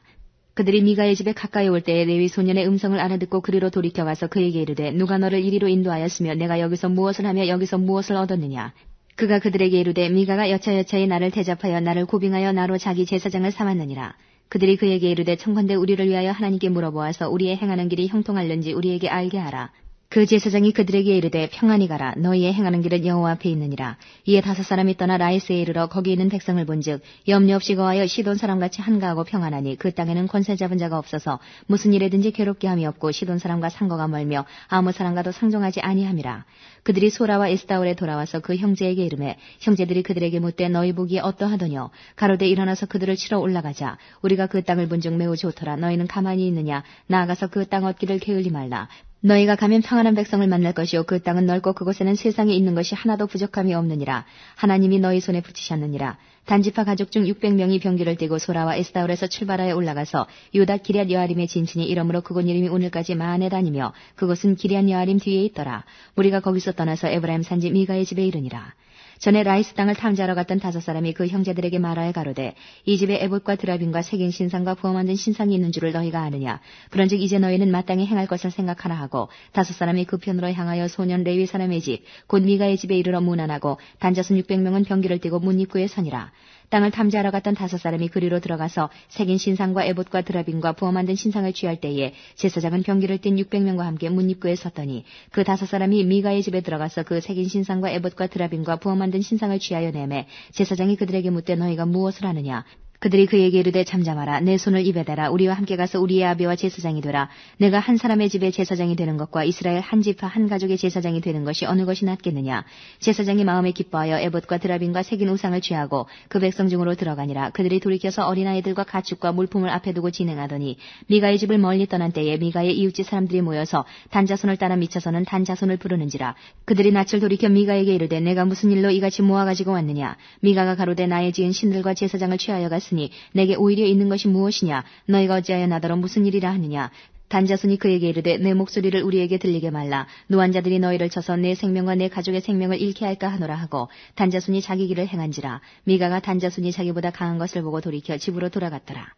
그들이 미가의 집에 가까이 올 때에 레위 소년의 음성을 알아듣고 그리로 돌이켜가서 그에게 이르되 누가 너를 이리로 인도하였으며 내가 여기서 무엇을 하며 여기서 무엇을 얻었느냐. 그가 그들에게 이르되 미가가 여차여차히 나를 대접하여 나를 고빙하여 나로 자기 제사장을 삼았느니라. 그들이 그에게 이르되 청컨대 우리를 위하여 하나님께 물어보아서 우리의 행하는 길이 형통할는지 우리에게 알게 하라. 그 제사장이 그들에게 이르되 평안히 가라. 너희의 행하는 길은 여호와 앞에 있느니라. 이에 5사람이 떠나 라이스에 이르러 거기 있는 백성을 본즉 염려 없이 거하여 시돈 사람같이 한가하고 평안하니 그 땅에는 권세 잡은 자가 없어서 무슨 일에든지 괴롭게 함이 없고 시돈 사람과 상거가 멀며 아무 사람과도 상종하지 아니함이라. 그들이 소라와 에스다올에 돌아와서 그 형제에게 이르매 형제들이 그들에게 묻되 너희 보기에 어떠하더뇨? 가로되 일어나서 그들을 치러 올라가자. 우리가 그 땅을 본즉 매우 좋더라. 너희는 가만히 있느냐? 나아가서 그 땅 얻기를 게을리 말라. 너희가 가면 평안한 백성을 만날 것이요 그 땅은 넓고 그곳에는 세상에 있는 것이 하나도 부족함이 없느니라. 하나님이 너희 손에 붙이셨느니라. 단지파 가족 중 600명이 병기를 띠고 소라와 에스다올에서 출발하여 올라가서 유다 기럇 여아림의 진친이 이러므로 그곳 이름이 오늘까지 마하네다니며 그곳은 기럇 여아림 뒤에 있더라. 우리가 거기서 떠나서 에브라임 산지 미가의 집에 이르니라. 전에 라이스 땅을 탐지하러 갔던 5사람이 그 형제들에게 말하여 가로되 이 집에 에봇과 드라빔과 새긴 신상과 부어 만든 신상이 있는 줄을 너희가 아느냐. 그런즉 이제 너희는 마땅히 행할 것을 생각하라 하고 5사람이 그 편으로 향하여 소년 레위 사람의 집 곧 미가의 집에 이르러 문안하고 단자손 600명은 병기를 띠고 문 입구에 서니라. 땅을 탐지하러 갔던 5사람이 그리로 들어가서 새긴 신상과 에봇과 드라빔과 부어 만든 신상을 취할 때에 제사장은 병기를 띤 600명과 함께 문 입구에 섰더니 그 5사람이 미가의 집에 들어가서 그 새긴 신상과 에봇과 드라빔과 부어 만든 신상을 취하여 내매 제사장이 그들에게 묻되 너희가 무엇을 하느냐. 그들이 그에게 이르되 잠잠하라. 내 손을 입에 대라. 우리와 함께 가서 우리의 아비와 제사장이 되라. 내가 한 사람의 집에 제사장이 되는 것과 이스라엘 한 지파 한 가족의 제사장이 되는 것이 어느 것이 낫겠느냐. 제사장이 마음에 기뻐하여 에봇과 드라빔과 새긴 우상을 취하고 그 백성 중으로 들어가니라. 그들이 돌이켜서 어린아이들과 가축과 물품을 앞에 두고 진행하더니 미가의 집을 멀리 떠난 때에 미가의 이웃집 사람들이 모여서 단자손을 따라 미쳐서는 단자손을 부르는지라. 그들이 낯을 돌이켜 미가에게 이르되 내가 무슨 일로 이같이 모아가지고 왔느냐. 미가가 가로되 나의 지은 신들과 제사장을 취하여 갔으니 내게 오히려 있는 것이 무엇이냐. 너희가 어찌하여 나더러 무슨 일이라 하느냐. 단자손이 그에게 이르되 내 목소리를 우리에게 들리게 말라. 노환자들이 너희를 쳐서 내 생명과 내 가족의 생명을 잃게 할까 하노라 하고 단자손이 자기 길을 행한지라. 미가가 단자손이 자기보다 강한 것을 보고 돌이켜 집으로 돌아갔더라.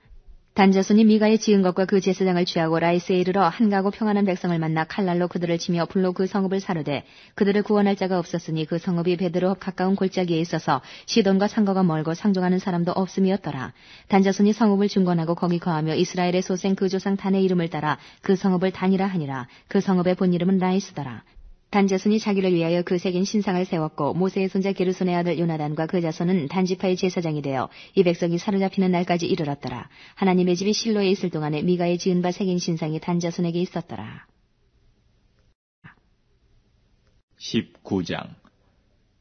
단자손이 미가의 지은 것과 그 제사장을 취하고 라이스에 이르러 한가고 평안한 백성을 만나 칼날로 그들을 치며 불로 그 성읍을 사르되 그들을 구원할 자가 없었으니 그 성읍이 베드로 가까운 골짜기에 있어서 시돈과 상거가 멀고 상종하는 사람도 없음이었더라. 단자손이 성읍을 중건하고 거기 거하며 이스라엘의 소생 그 조상 단의 이름을 따라 그 성읍을 단이라 하니라. 그 성읍의 본 이름은 라이스더라. 단자손이 자기를 위하여 그 새긴 신상을 세웠고 모세의 손자 게르손의 아들 요나단과 그 자손은 단지파의 제사장이 되어 이 백성이 사로잡히는 날까지 이르렀더라. 하나님의 집이 실로에 있을 동안에 미가의 지은 바 새긴 신상이 단자손에게 있었더라. 19장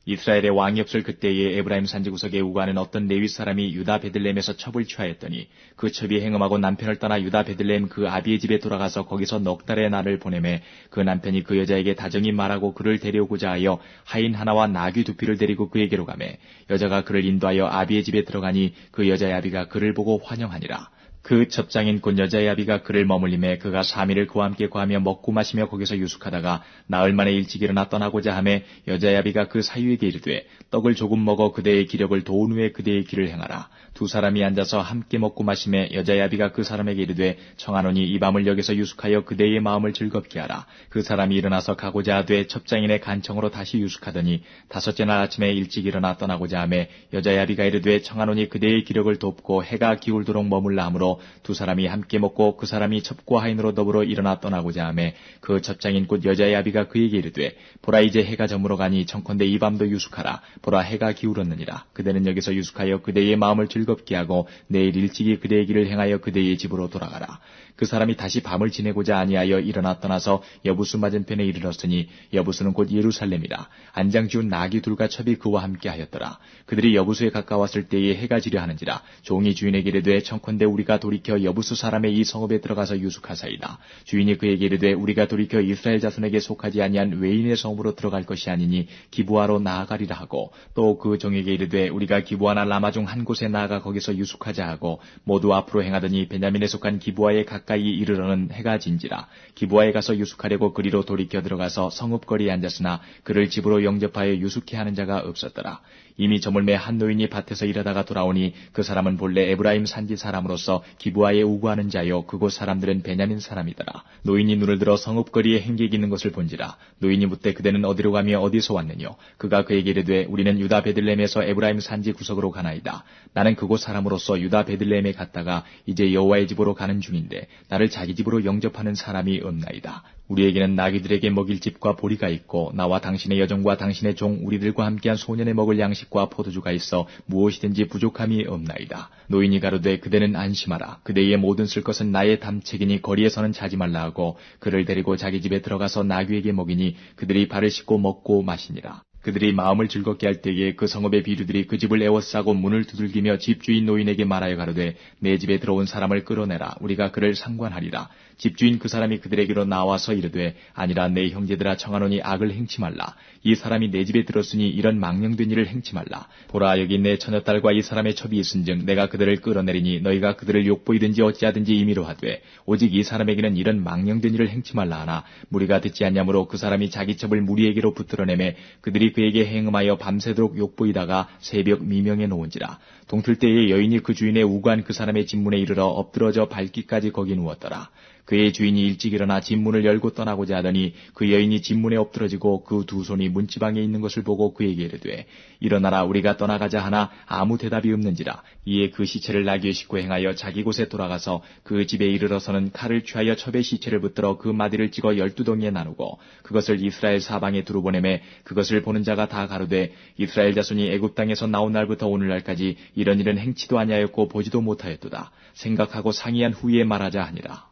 이스라엘의 왕이 없을 그때에 에브라임 산지 구석에 우거하는 어떤 레위 사람이 유다 베들레헴에서 첩을 취하였더니 그 첩이 행음하고 남편을 떠나 유다 베들레헴 그 아비의 집에 돌아가서 거기서 넉 달의 날을 보내매 그 남편이 그 여자에게 다정히 말하고 그를 데려오고자 하여 하인 하나와 나귀 두 피를 데리고 그에게로 가매 여자가 그를 인도하여 아비의 집에 들어가니 그 여자의 아비가 그를 보고 환영하니라. 그 첩장인 곧 여자의 아비가 그를 머물림에 그가 3일을 그와 함께 거하며 먹고 마시며 거기서 유숙하다가 나흘 만에 일찍 일어나 떠나고자 하매 여자의 아비가 그 사유에게 이르되 떡을 조금 먹어 그대의 기력을 도운 후에 그대의 길을 행하라. 두 사람이 앉아서 함께 먹고 마시매 여자의 아비가 그 사람에게 이르되 청하노니 이 밤을 여기서 유숙하여 그대의 마음을 즐겁게 하라. 그 사람이 일어나서 가고자 하되 첩장인의 간청으로 다시 유숙하더니 다섯째 날 아침에 일찍 일어나 떠나고자 하매 여자의 아비가 이르되 청하노니 그대의 기력을 돕고 해가 기울도록 머물라 하므로 두 사람이 함께 먹고 그 사람이 첩과 하인으로 더불어 일어나 떠나고자 하매 그 첩장인 곧 여자의 아비가 그에게 이르되 보라 이제 해가 저물어 가니 청컨대 이 밤도 유숙하라. 보라 해가 기울었느니라. 그대는 여기서 유숙하여 그대의 마음을 즐겁게 하고 내일 일찍이 그대의 길을 행하여 그대의 집으로 돌아가라. 그 사람이 다시 밤을 지내고자 아니하여 일어나 떠나서 여부수 맞은편에 이르렀으니 여부수는 곧 예루살렘이라. 안장 지운 나귀 둘과 첩이 그와 함께 하였더라. 그들이 여부수에 가까웠을 때에 해가 지려 하는지라. 종이 주인에게 이르되 청컨대 우리가 돌이켜 여부수 사람의 이 성읍에 들어가서 유숙하사이다. 주인이 그에게 이르되 우리가 돌이켜 이스라엘 자손에게 속하지 아니한 외인의 성읍으로 들어갈 것이 아니니 기브아로 나아가리라 하고 또 그 종에게 이르되 우리가 기브아나 라마 중 한 곳에 나아가 거기서 유숙하자 하고 모두 앞으로 행하더니 베냐민에 속한 기브아에 가까이 이르러는 해가 진지라. 기브아에 가서 유숙하려고 그리로 돌이켜 들어가서 성읍거리에 앉았으나 그를 집으로 영접하여 유숙케 하는 자가 없었더라. 이미 저물매 한 노인이 밭에서 일하다가 돌아오니 그 사람은 본래 에브라임 산지 사람으로서 기브아에 우거하는 자요 그곳 사람들은 베냐민 사람이더라. 노인이 눈을 들어 성읍거리에 행객이 있는 것을 본지라. 노인이 묻되 그대는 어디로 가며 어디서 왔느뇨? 그가 그에게 이르되 우리는 유다 베들레헴에서 에브라임 산지 구석으로 가나이다. 나는 그곳 사람으로서 유다 베들레헴에 갔다가 이제 여호와의 집으로 가는 중인데 나를 자기 집으로 영접하는 사람이 없나이다. 우리에게는 나귀들에게 먹일 집과 보리가 있고 나와 당신의 여종과 당신의 종 우리들과 함께한 소년에 먹을 양식과 포도주가 있어 무엇이든지 부족함이 없나이다. 노인이 가로되 그대는 안심하라. 그대의 모든 쓸 것은 나의 담책이니 거리에서는 자지 말라 하고 그를 데리고 자기 집에 들어가서 나귀에게 먹이니 그들이 발을 씻고 먹고 마시니라. 그들이 마음을 즐겁게 할 때에 그 성읍의 비류들이 그 집을 에워싸고 문을 두들기며 집주인 노인에게 말하여 가로되 내 집에 들어온 사람을 끌어내라. 우리가 그를 상관하리라. 집주인 그 사람이 그들에게로 나와서 이르되 아니라 내 형제들아 청하노니 악을 행치 말라. 이 사람이 내 집에 들었으니 이런 망령된 일을 행치 말라. 보라 여기 내 처녀딸과 이 사람의 첩이 있은즉 내가 그들을 끌어내리니 너희가 그들을 욕보이든지 어찌하든지 임의로 하되 오직 이 사람에게는 이런 망령된 일을 행치 말라 하나 무리가 듣지 않냐므로 그 사람이 자기 첩을 무리에게로 붙들어내매 그들이 그에게 행음하여 밤새도록 욕보이다가 새벽 미명에 놓은지라. 동틀 때에 여인이 그 주인의 우고한 그 사람의 집문에 이르러 엎드러져 밟기까지 거기 누웠더라. 그의 주인이 일찍 일어나 집문을 열고 떠나고자 하더니 그 여인이 집문에 엎드러지고 그 두 손이 문지방에 있는 것을 보고 그에게 이르되 일어나라 우리가 떠나가자 하나 아무 대답이 없는지라. 이에 그 시체를 나귀에 싣고 행하여 자기 곳에 돌아가서 그 집에 이르러서는 칼을 취하여 첩에 시체를 붙들어 그 마디를 찍어 12덩이에 나누고 그것을 이스라엘 사방에 두루 보내매 그것을 보는 자가 다 가로되 이스라엘 자손이 애굽 땅에서 나온 날부터 오늘날까지 이런 일은 행치도 아니하였고 보지도 못하였도다. 생각하고 상의한 후에 말하자 하니라.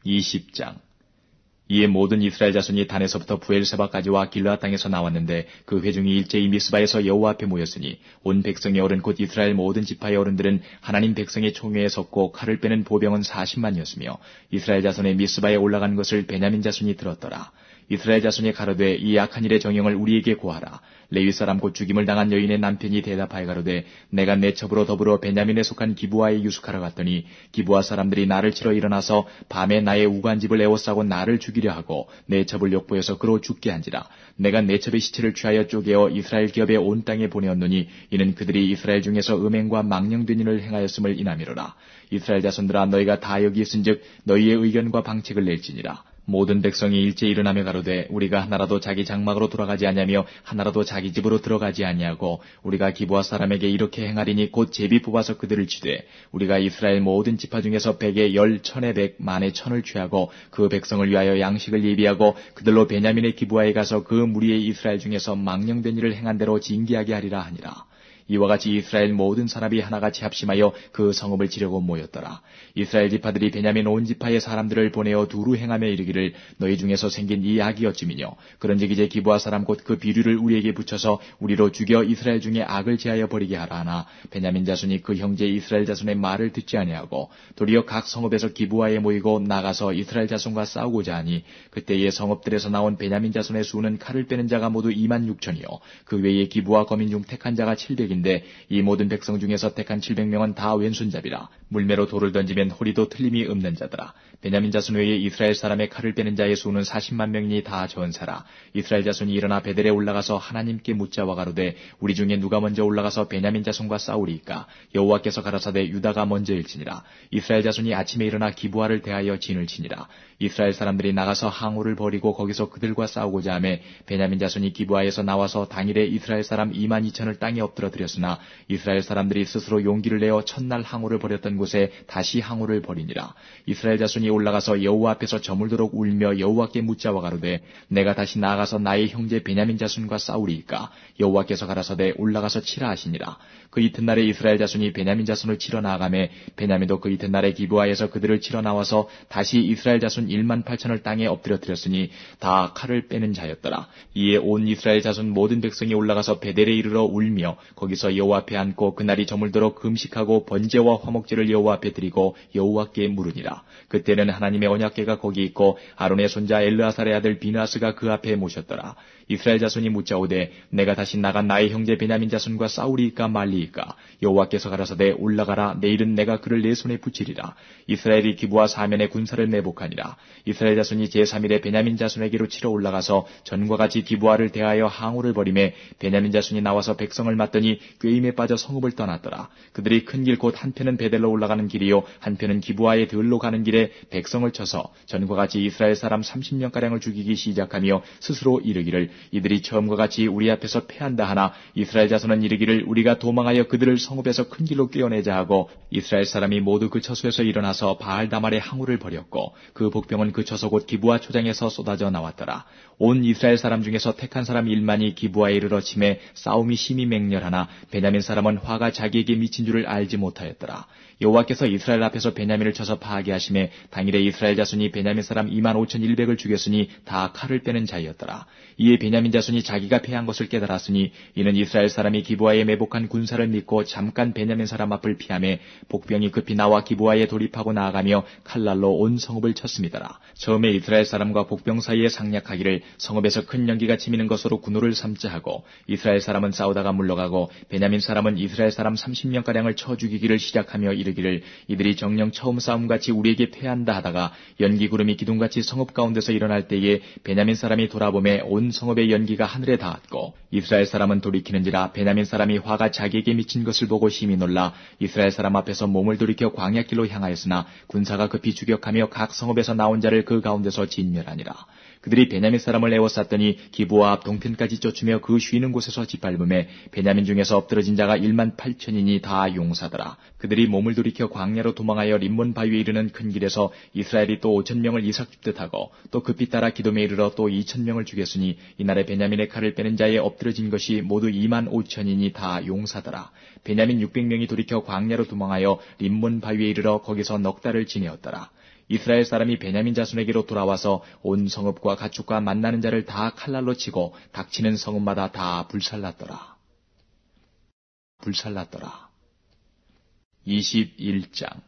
20장. 이에 모든 이스라엘 자손이 단에서부터 부엘세바까지와 길르앗 땅에서 나왔는데 그 회중이 일제히 미스바에서 여호와 앞에 모였으니 온 백성의 어른 곧 이스라엘 모든 지파의 어른들은 하나님 백성의 총회에 섰고 칼을 빼는 보병은 40만이었으며 이스라엘 자손의 미스바에 올라간 것을 베냐민 자손이 들었더라. 이스라엘 자손이 가로되 이 악한 일의 정형을 우리에게 고하라. 레위 사람 곧 죽임을 당한 여인의 남편이 대답하여 가로되 내가 내 첩으로 더불어 베냐민에 속한 기브아에 유숙하러 갔더니 기브아 사람들이 나를 치러 일어나서 밤에 나의 우간집을 에워싸고 나를 죽이려 하고 내 첩을 욕보여서 그로 죽게 한지라. 내가 내 첩의 시체를 취하여 쪼개어 이스라엘 기업의 온 땅에 보내었노니 이는 그들이 이스라엘 중에서 음행과 망령된 일을 행하였음을 인하미로라. 이스라엘 자손들아 너희가 다 여기 있은즉 너희의 의견과 방책을 낼지니라. 모든 백성이 일제 일어나며 가로되 우리가 하나라도 자기 장막으로 돌아가지 아니하며 하나라도 자기 집으로 들어가지 아니하고 우리가 기브아 사람에게 이렇게 행하리니 곧 제비 뽑아서 그들을 치되 우리가 이스라엘 모든 지파 중에서 100에 10, 1000에 100, 만에 1000을 취하고 그 백성을 위하여 양식을 예비하고 그들로 베냐민의 기브아에 가서 그 무리의 이스라엘 중에서 망령된 일을 행한 대로 징계하게 하리라 하니라. 이와 같이 이스라엘 모든 사람이 하나같이 합심하여 그 성읍을 치려고 모였더라. 이스라엘 지파들이 베냐민 온 지파의 사람들을 보내어 두루 행하며 이르기를 너희 중에서 생긴 이 악이 어찌미뇨. 그런즉 이제 기브아 사람 곧 그 비류를 우리에게 붙여서 우리로 죽여 이스라엘 중에 악을 제하여 버리게 하라 하나 베냐민 자손이 그 형제 이스라엘 자손의 말을 듣지 아니하고 도리어 각 성읍에서 기브아에 모이고 나가서 이스라엘 자손과 싸우고자 하니 그때의 성읍들에서 나온 베냐민 자손의 수는 칼을 빼는 자가 모두 26,000이요 그 외에 기브아 거민 중 택한 자가 700인데 이 모든 백성 중에서 택한 700명은 다 왼손잡이라. 물매로 돌을 던지면 호리도 틀림이 없는 자더라. 베냐민 자손 외에 이스라엘 사람의 칼을 빼는 자의 수는 40만 명이니 다 전사라. 이스라엘 자손이 일어나 베델에 올라가서 하나님께 묻자와 가로되 우리 중에 누가 먼저 올라가서 베냐민 자손과 싸우리이까. 여호와께서 가라사대 유다가 먼저일지니라. 이스라엘 자손이 아침에 일어나 기브아를 대하여 진을 치니라. 이스라엘 사람들이 나가서 항우를 버리고 거기서 그들과 싸우고자 하매 베냐민 자손이 기브아에서 나와서 당일에 이스라엘 사람 22,000을 땅에 엎드러뜨렸으나 이스라엘 사람들이 스스로 용기를 내어 첫날 항우를 버렸던 곳에 다시 항우를 버리니라. 이스라엘 자손이 올라가서 여호와 앞에서 저물도록 울며 여호와께 묻자와 가로되 내가 다시 나아가서 나의 형제 베냐민 자손과 싸우리이까. 여호와께서 가라사대 올라가서 치라 하시니라. 그 이튿날에 이스라엘 자손이 베냐민 자손을 치러 나아가매 베냐민도 그 이튿날에 기브아에서 그들을 치러 나와서 다시 이스라엘 자손 18,000을 땅에 엎드려뜨렸으니 다 칼을 빼는 자였더라. 이에 온 이스라엘 자손 모든 백성이 올라가서 베델에 이르러 울며 거기서 여호와 앞에 앉고 그날이 저물도록 금식하고 번제와 화목제를 여호와 앞에 드리고 여호와께 물으니라. 그때는 하나님의 언약궤가 거기 있고 아론의 손자 엘르아살의 아들 비느하스가 그 앞에 모셨더라. 이스라엘 자손이 묻자오되 내가 다시 나간 나의 형제 베냐민 자손과 싸우리이까 말리이까. 여호와께서 가라사대 올라가라. 내일은 내가 그를 내 손에 붙이리라. 이스라엘이 기브아 사면에 군사를 매복하니라. 이스라엘 자손이 제3일에 베냐민 자손에게로 치러 올라가서 전과 같이 기브아를 대하여 항우를 벌이매 베냐민 자손이 나와서 백성을 맞더니 꾀임에 빠져 성읍을 떠났더라. 그들이 큰 길 곧 한편은 베델로 올라가는 길이요 한편은 기브아의 들로 가는 길에 백성을 쳐서 전과 같이 이스라엘 사람 30명가량을 죽이기 시작하며 스스로 이르기를 이들이 처음과 같이 우리 앞에서 패한다 하나 이스라엘 자손은 이르기를 우리가 도망하여 그들을 성읍에서 큰 길로 꿰어내자 하고 이스라엘 사람이 모두 그 처소에서 일어나서 바알다말의 항우를 벌였고 그 복병은 그 처소 곧 기브아 초장에서 쏟아져 나왔더라. 온 이스라엘 사람 중에서 택한 사람 1만이 기브아에 이르러 침에 싸움이 심히 맹렬하나 베냐민 사람은 화가 자기에게 미친 줄을 알지 못하였더라. 여호와께서 이스라엘 앞에서 베냐민을 쳐서 파하게 하심에 당일에 이스라엘 자손이 베냐민 사람 25,100을 죽였으니 다 칼을 빼는 자였더라. 이에 베냐민 자손이 자기가 패한 것을 깨달았으니 이는 이스라엘 사람이 기브아에 매복한 군사를 믿고 잠깐 베냐민 사람 앞을 피하매 복병이 급히 나와 기브아에 돌입하고 나아가며 칼날로 온 성읍을 쳤음이더라. 처음에 이스라엘 사람과 복병 사이에 상략하기를 성읍에서 큰 연기가 치미는 것으로 군호를 삼자 하고 이스라엘 사람은 싸우다가 물러가고 베냐민 사람은 이스라엘 사람 30명가량을 쳐 죽이기를 시작하며 이르기를 이들이 정녕 처음 싸움같이 우리에게 패한다 하다가 연기 구름이 기둥같이 성읍 가운데서 일어날 때에 베냐민 사람이 돌아보매 온 성읍에 성읍의 연기가 하늘에 닿았고 이스라엘 사람은 돌이키는지라 베냐민 사람이 화가 자기에게 미친 것을 보고 심히 놀라 이스라엘 사람 앞에서 몸을 돌이켜 광야길로 향하였으나 군사가 급히 추격하며 각 성읍에서 나온 자를 그 가운데서 진멸하니라. 그들이 베냐민 사람을 에워쌌더니 기브와 앞 동편까지 쫓으며 그 쉬는 곳에서 짓밟음에 베냐민 중에서 엎드러진 자가 18,000이니 다 용사더라. 그들이 몸을 돌이켜 광야로 도망하여 림몬 바위에 이르는 큰 길에서 이스라엘이 또 5,000명을 이삭 줍듯 하고 또 급히 따라 기돔에 이르러 또 2,000명을 죽였으니 이날에 베냐민의 칼을 빼는 자에 엎드러진 것이 모두 25,000이니 다 용사더라. 베냐민 600명이 돌이켜 광야로 도망하여 림몬 바위에 이르러 거기서 넉 달을 지내었더라. 이스라엘 사람이 베냐민 자손에게로 돌아와서 온 성읍과 가축과 만나는 자를 다 칼날로 치고 닥치는 성읍마다 다 불살랐더라. 21장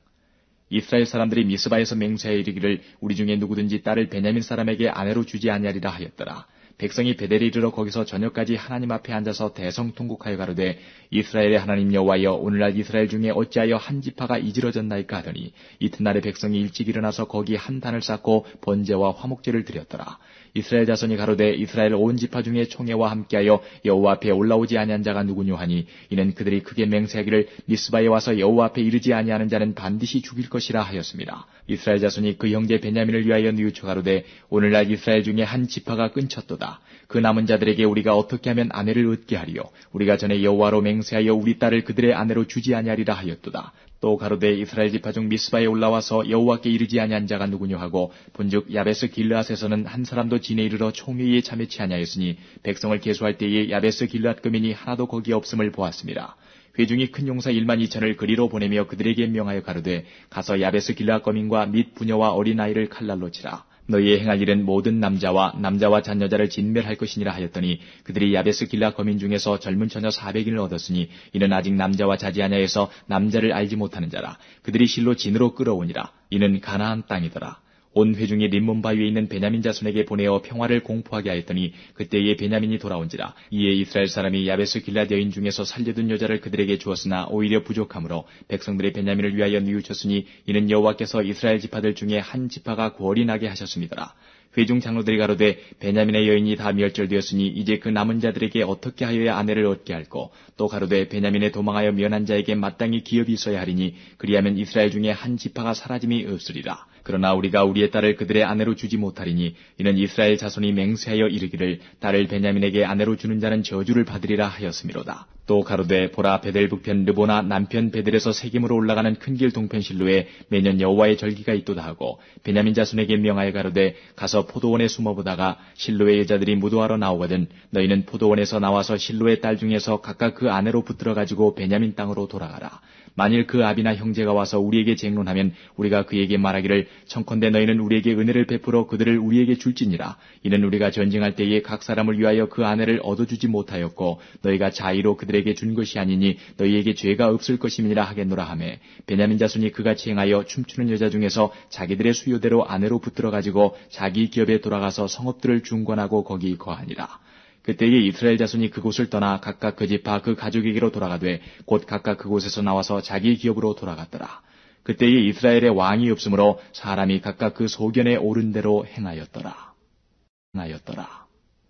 이스라엘 사람들이 미스바에서 맹세하여 이르기를 우리 중에 누구든지 딸을 베냐민 사람에게 아내로 주지 아니하리라 하였더라. 백성이 베델에 이르러 거기서 저녁까지 하나님 앞에 앉아서 대성통곡하여 가로되 이스라엘의 하나님 여호와여 오늘날 이스라엘 중에 어찌하여 한 지파가 이지러졌나이까 하더니 이튿날에 백성이 일찍 일어나서 거기 한 단을 쌓고 번제와 화목제를 드렸더라. 이스라엘 자손이 가로되 이스라엘 온 지파 중에 총회와 함께하여 여호와 앞에 올라오지 아니한 자가 누구뇨 하니 이는 그들이 크게 맹세하기를 미스바에 와서 여호와 앞에 이르지 아니하는 자는 반드시 죽일 것이라 하였습니다. 이스라엘 자손이 그 형제 베냐민을 위하여 뉘우쳐 가로되 오늘날 이스라엘 중에 한 지파가 끊쳤도다. 그 남은 자들에게 우리가 어떻게 하면 아내를 얻게 하리요? 우리가 전에 여호와로 맹세하여 우리 딸을 그들의 아내로 주지 아니하리라 하였도다. 또 가로되 이스라엘 지파 중 미스바에 올라와서 여호와께 이르지 아니한 자가 누구뇨 하고 본즉 야베스 길르앗에서는 한 사람도 진에 이르러 총회에 참여치 아니하였으니 백성을 계수할 때에 야베스 길르앗 거민이 하나도 거기에 없음을 보았습니다. 회중이 큰 용사 12,000을 그리로 보내며 그들에게 명하여 가로되 가서 야베스 길르앗 거민과 및 부녀와 어린아이를 칼날로 치라. 너희의 행할 일은 모든 남자와 잔여자를 진멸할 것이니라 하였더니 그들이 야베스 길르앗 거민 중에서 젊은 처녀 400인을 얻었으니 이는 아직 남자와 자지하냐 해서 남자를 알지 못하는 자라. 그들이 실로 진으로 끌어오니라. 이는 가나안 땅이더라. 온 회중이 림몬 바위에 있는 베냐민 자손에게 보내어 평화를 공포하게 하였더니 그때에 베냐민이 돌아온지라. 이에 이스라엘 사람이 야베스 길르앗 여인 중에서 살려둔 여자를 그들에게 주었으나 오히려 부족하므로 백성들이 베냐민을 위하여 뉘우쳤으니 이는 여호와께서 이스라엘 지파들 중에 한 지파가 구월이 나게 하셨음이더라. 회중 장로들이 가로되 베냐민의 여인이 다 멸절되었으니 이제 그 남은 자들에게 어떻게 하여야 아내를 얻게 할꼬? 또 가로되 베냐민에 도망하여 면한 자에게 마땅히 기업이 있어야 하리니 그리하면 이스라엘 중에 한 지파가 사라짐이 없으리라. 그러나 우리가 우리의 딸을 그들의 아내로 주지 못하리니 이는 이스라엘 자손이 맹세하여 이르기를 딸을 베냐민에게 아내로 주는 자는 저주를 받으리라 하였음이로다. 또 가로되 보라 베델 북편 르보나 남편 베델에서 세겜으로 올라가는 큰 길 동편 실로에 매년 여호와의 절기가 있도다 하고 베냐민 자손에게 명하여 가로되 가서 포도원에 숨어보다가 실로의 여자들이 무도하러 나오거든 너희는 포도원에서 나와서 실로의 딸 중에서 각각 그 아내로 붙들어 가지고 베냐민 땅으로 돌아가라. 만일 그 아비나 형제가 와서 우리에게 쟁론하면 우리가 그에게 말하기를 청컨대 너희는 우리에게 은혜를 베풀어 그들을 우리에게 줄지니라. 이는 우리가 전쟁할 때에 각 사람을 위하여 그 아내를 얻어주지 못하였고 너희가 자의로 그들에게 준 것이 아니니 너희에게 죄가 없을 것임이니라 하겠노라 하매 베냐민 자손이 그같이 행하여 춤추는 여자 중에서 자기들의 수요대로 아내로 붙들어 가지고 자기 기업에 돌아가서 성읍들을 중건하고 거기 거하니라. 그때에 이스라엘 자손이 그곳을 떠나 각각 그 지파 그 가족에게로 돌아가되 곧 각각 그곳에서 나와서 자기 기업으로 돌아갔더라. 그때에 이스라엘에 왕이 없으므로 사람이 각각 그 소견에 오른 대로 행하였더라.